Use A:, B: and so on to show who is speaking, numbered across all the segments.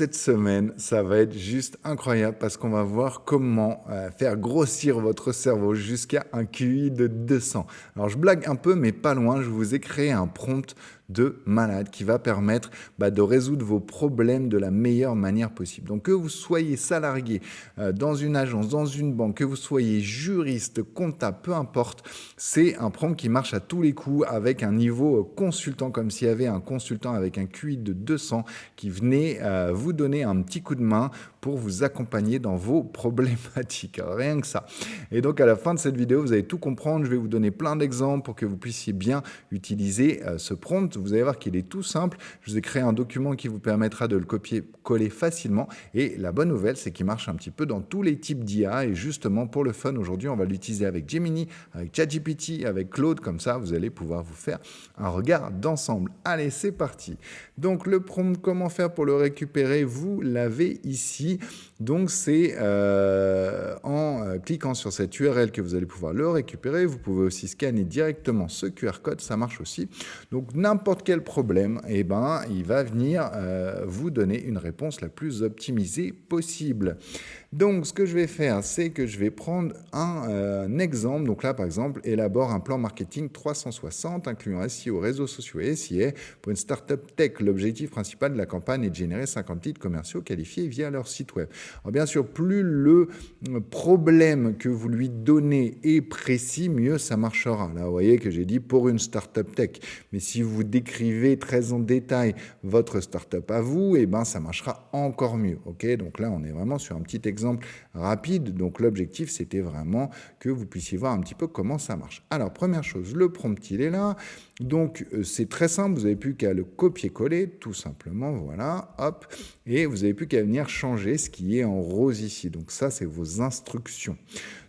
A: cette semaine, ça va être juste incroyable parce qu'on va voir comment faire grossir votre cerveau jusqu'à un QI de 200. Alors je blague un peu, mais pas loin, je vous ai créé un prompt de malade qui va permettre de résoudre vos problèmes de la meilleure manière possible. Donc que vous soyez salarié dans une agence, dans une banque, que vous soyez juriste, comptable, peu importe, c'est un prompt qui marche à tous les coups avec un niveau consultant, comme s'il y avait un consultant avec un QI de 200 qui venait vous donner un petit coup de main pour vous accompagner dans vos problématiques. Rien que ça. Et donc à la fin de cette vidéo, vous allez tout comprendre. Je vais vous donner plein d'exemples pour que vous puissiez bien utiliser ce prompt. Vous allez voir qu'il est tout simple. Je vous ai créé un document qui vous permettra de le copier-coller facilement. Et la bonne nouvelle, c'est qu'il marche un petit peu dans tous les types d'IA. Et justement, pour le fun, aujourd'hui, on va l'utiliser avec Gemini, avec ChatGPT, avec Claude. Comme ça, vous allez pouvoir vous faire un regard d'ensemble. Allez, c'est parti. Donc le prompt, comment faire pour le récupérer? Vous l'avez ici. Donc c'est en cliquant sur cette URL que vous allez pouvoir le récupérer. Vous pouvez aussi scanner directement ce QR code, ça marche aussi. Donc n'importe quel problème, il va venir vous donner une réponse la plus optimisée possible. Donc ce que je vais faire, c'est que je vais prendre un exemple. Donc là, par exemple, élabore un plan marketing 360, incluant SEO, réseaux sociaux et SIA pour une startup tech. L'objectif principal de la campagne est de générer 50 leads commerciaux qualifiés via leur site web. Alors bien sûr, plus le problème que vous lui donnez est précis, mieux ça marchera. Là, vous voyez que j'ai dit pour une startup tech. Mais si vous décrivez très en détail votre startup à vous, ça marchera encore mieux. Okay, donc là, on est vraiment sur un petit exemple rapide. Donc l'objectif, c'était vraiment que vous puissiez voir un petit peu comment ça marche. Alors, première chose, le prompt, il est là. Donc, c'est très simple. Vous n'avez plus qu'à le copier-coller, tout simplement. Voilà, hop. Et vous n'avez plus qu'à venir changer ce qui est en rose ici. Donc ça, c'est vos instructions.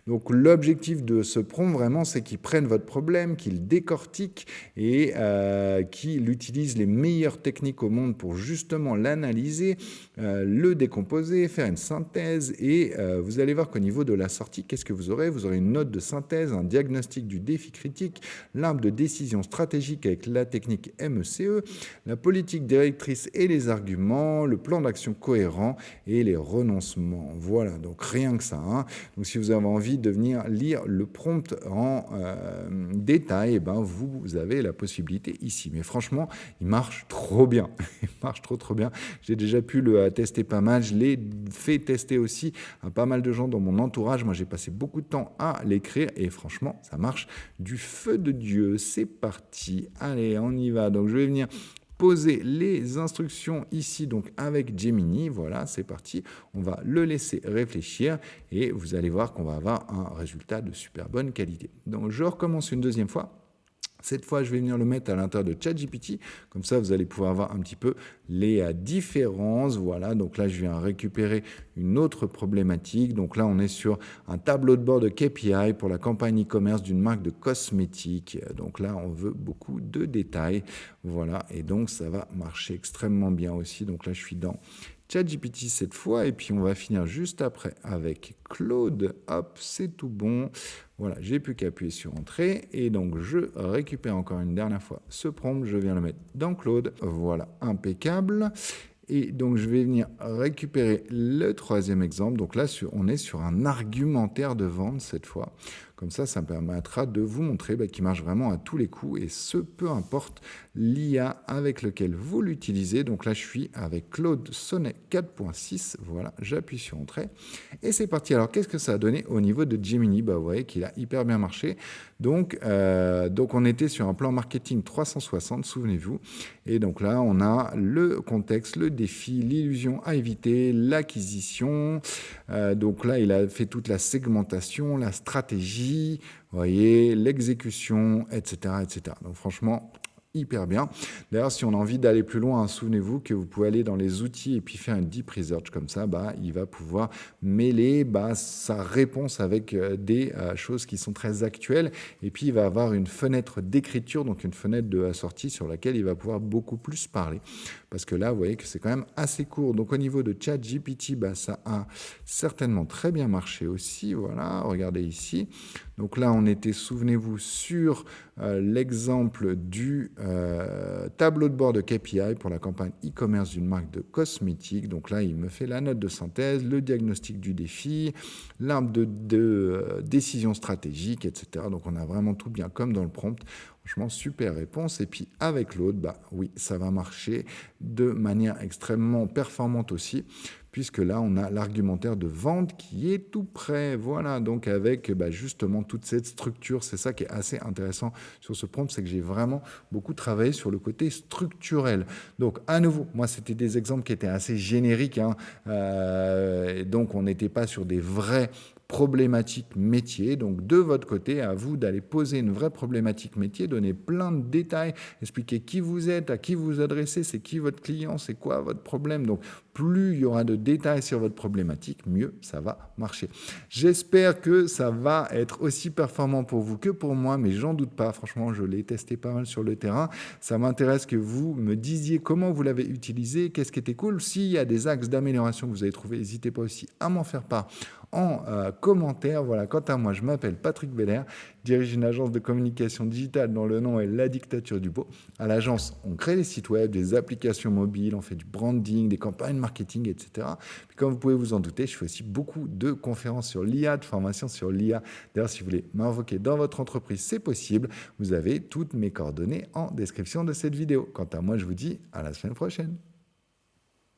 A: Donc l'objectif de ce prompt, vraiment, c'est qu'il prenne votre problème, qu'il décortique et qu'il utilise les meilleures techniques au monde pour justement l'analyser, le décomposer, faire une synthèse. Et vous allez voir qu'au niveau de la sortie, qu'est-ce que vous aurez? Vous aurez une note de synthèse, un diagnostic du défi critique, l'arbre de décision stratégique avec la technique MECE, la politique directrice et les arguments, le plan d'action cohérent et les renoncements. Voilà, donc rien que ça. Hein. Donc si vous avez envie de venir lire le prompt en détail, vous avez la possibilité ici. Mais franchement, il marche trop bien. Il marche trop bien. J'ai déjà pu le tester pas mal. Je l'ai fait tester aussi à pas mal de gens dans mon entourage. Moi, j'ai passé beaucoup de temps à l'écrire et franchement, ça marche du feu de Dieu. C'est parti. Allez, on y va. Donc, je vais venir poser les instructions ici donc avec Gemini. Voilà, c'est parti. On va le laisser réfléchir et vous allez voir qu'on va avoir un résultat de super bonne qualité. Donc, je recommence une deuxième fois. Cette fois, je vais venir le mettre à l'intérieur de ChatGPT. Comme ça, vous allez pouvoir voir un petit peu les différences. Voilà, donc là, je viens récupérer une autre problématique. Donc là, on est sur un tableau de bord de KPI pour la campagne e-commerce d'une marque de cosmétiques. Donc là, on veut beaucoup de détails. Voilà, et donc ça va marcher extrêmement bien aussi. Donc là, je suis dans ChatGPT cette fois, et puis on va finir juste après avec Claude. Hop, c'est tout bon. Voilà, j'ai plus qu'à appuyer sur Entrée, et donc je récupère encore une dernière fois ce prompt, je viens le mettre dans Claude. Voilà, impeccable. Et donc, je vais venir récupérer le troisième exemple. Donc là, on est sur un argumentaire de vente cette fois. Comme ça, ça me permettra de vous montrer qu'il marche vraiment à tous les coups et ce, peu importe l'IA avec lequel vous l'utilisez. Donc là, je suis avec Claude Sonnet 4.6. Voilà, j'appuie sur Entrée et c'est parti. Alors, qu'est-ce que ça a donné au niveau de Gemini? Vous voyez qu'il a hyper bien marché. Donc, on était sur un plan marketing 360, souvenez-vous. Et donc là, on a le contexte, le défi, l'illusion à éviter, l'acquisition. Donc là, il a fait toute la segmentation, la stratégie, vous voyez, l'exécution, etc., etc. Donc franchement, hyper bien. D'ailleurs, si on a envie d'aller plus loin, souvenez-vous que vous pouvez aller dans les outils et puis faire une deep research comme ça, il va pouvoir mêler sa réponse avec des choses qui sont très actuelles et puis il va avoir une fenêtre d'écriture, donc une fenêtre de sortie sur laquelle il va pouvoir beaucoup plus parler. parce que là, vous voyez que c'est quand même assez court. Donc, au niveau de ChatGPT, bah, ça a certainement très bien marché aussi. Voilà, regardez ici. Donc là, on était, souvenez-vous, sur l'exemple du tableau de bord de KPI pour la campagne e-commerce d'une marque de cosmétiques. Donc là, il me fait la note de synthèse, le diagnostic du défi, l'arbre de décision stratégique, etc. Donc on a vraiment tout bien comme dans le prompt. Franchement, super réponse. Et puis avec l'autre, bah oui, ça va marcher de manière extrêmement performante aussi, puisque là, on a l'argumentaire de vente qui est tout prêt. Voilà, donc avec justement toute cette structure, c'est ça qui est assez intéressant sur ce prompt, c'est que j'ai vraiment beaucoup travaillé sur le côté structurel. Donc, à nouveau, moi, c'était des exemples qui étaient assez génériques, hein, et donc on n'était pas sur des vrais problématique métier. Donc, de votre côté, à vous d'aller poser une vraie problématique métier, donner plein de détails, expliquer qui vous êtes, à qui vous adressez, c'est qui votre client, c'est quoi votre problème. Donc, plus il y aura de détails sur votre problématique, mieux ça va marcher. J'espère que ça va être aussi performant pour vous que pour moi, mais j'en doute pas. Franchement, je l'ai testé pas mal sur le terrain. Ça m'intéresse que vous me disiez comment vous l'avez utilisé, qu'est-ce qui était cool. S'il y a des axes d'amélioration que vous avez trouvés, n'hésitez pas aussi à m'en faire part en commentaire. Voilà, quant à moi, je m'appelle Patrick Beller, dirige une agence de communication digitale dont le nom est La Dictature du Beau. À l'agence, on crée des sites web, des applications mobiles, on fait du branding, des campagnes marketing, etc. Puis comme vous pouvez vous en douter, je fais aussi beaucoup de conférences sur l'IA, de formations sur l'IA. D'ailleurs, si vous voulez m'invoquer dans votre entreprise, c'est possible. Vous avez toutes mes coordonnées en description de cette vidéo. Quant à moi, je vous dis à la semaine prochaine.